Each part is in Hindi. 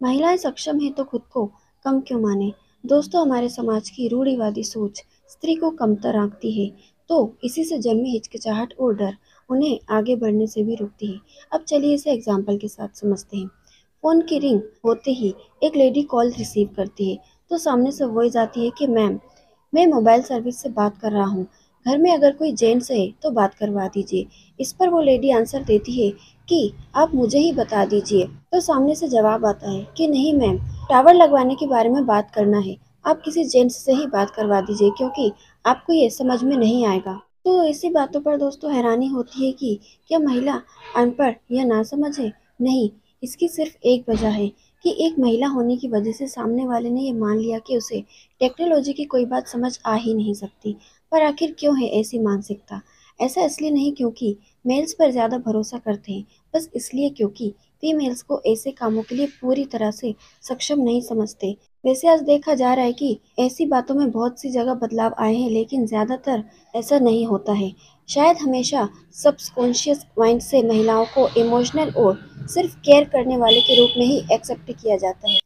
महिलाएं सक्षम हैं तो खुद को कम क्यों माने। दोस्तों, हमारे समाज की रूढ़िवादी सोच स्त्री को कमतर आंकती है, तो इसी से जन्मी हिचकिचाहट और डर उन्हें आगे बढ़ने से भी रोकती है। अब चलिए इसे एग्जाम्पल के साथ समझते हैं। फोन की रिंग होते ही एक लेडी कॉल रिसीव करती है, तो सामने से वॉइस आती है कि मैम, मैं मोबाइल सर्विस से बात कर रहा हूँ। घर में अगर कोई जेंट्स है तो बात करवा दीजिए। इस पर वो लेडी आंसर देती है कि आप मुझे ही बता दीजिए। तो सामने से जवाब आता है कि नहीं मैम, टावर लगवाने के बारे में बात करना है। आप किसी जेंट्स से ही बात करवा दीजिए क्योंकि आपको ये समझ में नहीं आएगा। तो ऐसी बातों पर दोस्तों हैरानी होती है कि क्या महिला अनपढ़ या नासमझ है? नहीं, इसकी सिर्फ एक वजह है कि एक महिला होने की वजह से सामने वाले ने ये मान लिया कि उसे टेक्नोलॉजी की कोई बात समझ आ ही नहीं सकती। पर आखिर क्यों है ऐसी मानसिकता? ऐसा इसलिए नहीं क्योंकि मेल्स पर ज़्यादा भरोसा करते हैं, बस इसलिए क्योंकि फीमेल्स को ऐसे कामों के लिए पूरी तरह से सक्षम नहीं समझते। वैसे आज देखा जा रहा है कि ऐसी बातों में बहुत सी जगह बदलाव आए हैं, लेकिन ज़्यादातर ऐसा नहीं होता है। शायद हमेशा सबकॉन्शियस माइंड से महिलाओं को इमोशनल और सिर्फ केयर करने वाले के रूप में ही एक्सेप्ट किया जाता है,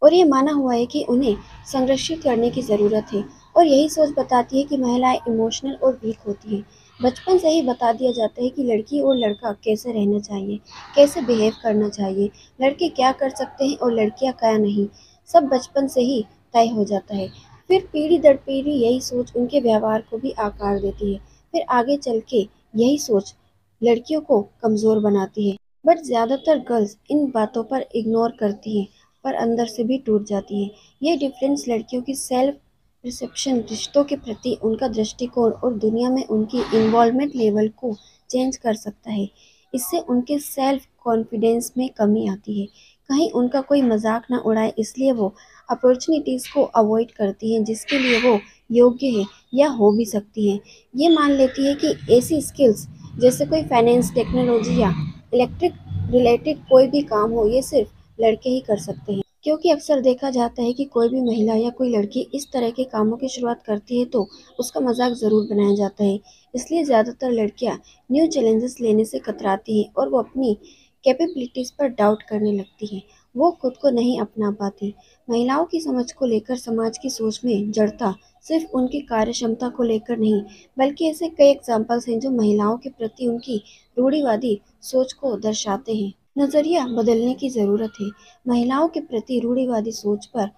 और ये माना हुआ है कि उन्हें संरक्षित करने की ज़रूरत है। और यही सोच बताती है कि महिलाएं इमोशनल और वीक होती हैं। बचपन से ही बता दिया जाता है कि लड़की और लड़का कैसे रहना चाहिए, कैसे बिहेव करना चाहिए, लड़के क्या कर सकते हैं और लड़कियां क्या नहीं। सब बचपन से ही तय हो जाता है। फिर पीढ़ी दर पीढ़ी यही सोच उनके व्यवहार को भी आकार देती है। फिर आगे चल के यही सोच लड़कियों को कमज़ोर बनाती है। बट ज़्यादातर गर्ल्स इन बातों पर इग्नोर करती हैं, पर अंदर से भी टूट जाती है। ये डिफरेंस लड़कियों की सेल्फ रिसेप्शन, रिश्तों के प्रति उनका दृष्टिकोण और दुनिया में उनकी इन्वॉल्वमेंट लेवल को चेंज कर सकता है। इससे उनके सेल्फ कॉन्फिडेंस में कमी आती है। कहीं उनका कोई मजाक ना उड़ाए, इसलिए वो अपॉर्चुनिटीज़ को अवॉइड करती हैं जिसके लिए वो योग्य है या हो भी सकती हैं। ये मान लेती है कि ऐसी स्किल्स जैसे कोई फाइनेंस, टेक्नोलॉजी या इलेक्ट्रिक रिलेटेड कोई भी काम हो, ये सिर्फ लड़के ही कर सकते हैं। क्योंकि अक्सर देखा जाता है कि कोई भी महिला या कोई लड़की इस तरह के कामों की शुरुआत करती है तो उसका मजाक ज़रूर बनाया जाता है। इसलिए ज़्यादातर लड़कियां न्यू चैलेंजेस लेने से कतराती हैं और वो अपनी कैपेबिलिटीज़ पर डाउट करने लगती हैं। वो खुद को नहीं अपना पाती। महिलाओं की समझ को लेकर समाज की सोच में जड़ता सिर्फ उनकी कार्य क्षमता को लेकर नहीं, बल्कि ऐसे कई एग्जाम्पल्स हैं जो महिलाओं के प्रति उनकी रूढ़िवादी सोच को दर्शाते हैं। नजरिया बदलने की जरूरत है। महिलाओं के प्रति रूढ़िवादी सोच पर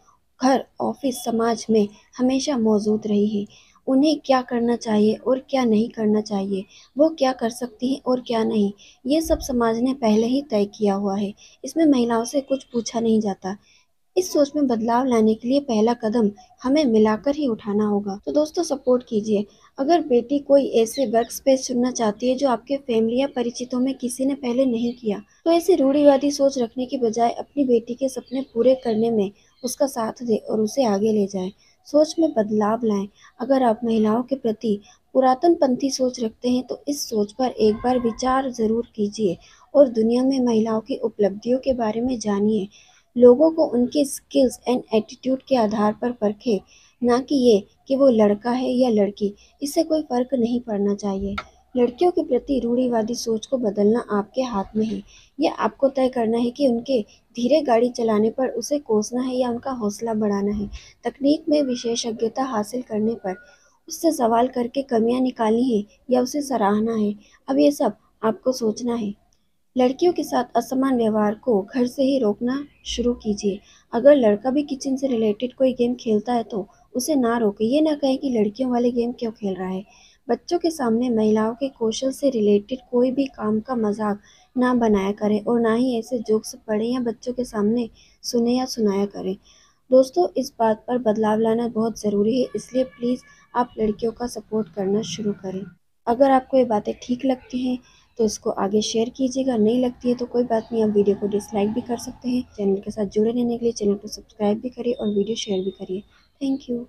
घर, ऑफिस, समाज में हमेशा मौजूद रही है। उन्हें क्या करना चाहिए और क्या नहीं करना चाहिए, वो क्या कर सकती हैं और क्या नहीं, ये सब समाज ने पहले ही तय किया हुआ है। इसमें महिलाओं से कुछ पूछा नहीं जाता। इस सोच में बदलाव लाने के लिए पहला कदम हमें मिलाकर ही उठाना होगा। तो दोस्तों, सपोर्ट कीजिए। अगर बेटी कोई ऐसे वर्क स्पेस चुनना चाहती है जो आपके फैमिली या परिचितों में किसी ने पहले नहीं किया, तो ऐसी रूढ़िवादी सोच रखने की बजाय अपनी बेटी के सपने पूरे करने में उसका साथ दे और उसे आगे ले जाए। सोच में बदलाव लाएं। अगर आप महिलाओं के प्रति पुरातन पंथी सोच रखते हैं तो इस सोच पर एक बार विचार जरूर कीजिए और दुनिया में महिलाओं की उपलब्धियों के बारे में जानिए। लोगों को उनके स्किल्स एंड एटीट्यूड के आधार पर परखें, ना कि ये कि वो लड़का है या लड़की। इससे कोई फर्क नहीं पड़ना चाहिए। लड़कियों के प्रति रूढ़िवादी सोच को बदलना आपके हाथ में है। यह आपको तय करना है कि उनके धीरे गाड़ी चलाने पर उसे कोसना है या उनका हौसला बढ़ाना है। तकनीक में विशेषज्ञता हासिल करने पर उससे सवाल करके कमियां निकालनी है या उसे सराहना है। अब ये सब आपको सोचना है। लड़कियों के साथ असमान व्यवहार को घर से ही रोकना शुरू कीजिए। अगर लड़का भी किचन से रिलेटेड कोई गेम खेलता है तो उसे ना रोके। ये ना कहे कि लड़कियों वाले गेम क्यों खेल रहा है। बच्चों के सामने महिलाओं के कौशल से रिलेटेड कोई भी काम का मजाक ना बनाया करें और ना ही ऐसे जोक्स पढ़े या बच्चों के सामने सुने या सुनाया करें। दोस्तों, इस बात पर बदलाव लाना बहुत ज़रूरी है, इसलिए प्लीज़ आप लड़कियों का सपोर्ट करना शुरू करें। अगर आपको ये बातें ठीक लगती हैं तो इसको आगे शेयर कीजिएगा, नहीं लगती है तो कोई बात नहीं, आप वीडियो को डिसलाइक भी कर सकते हैं। चैनल के साथ जुड़े रहने के लिए चैनल को सब्सक्राइब भी करिए और वीडियो शेयर भी करिए। Thank you.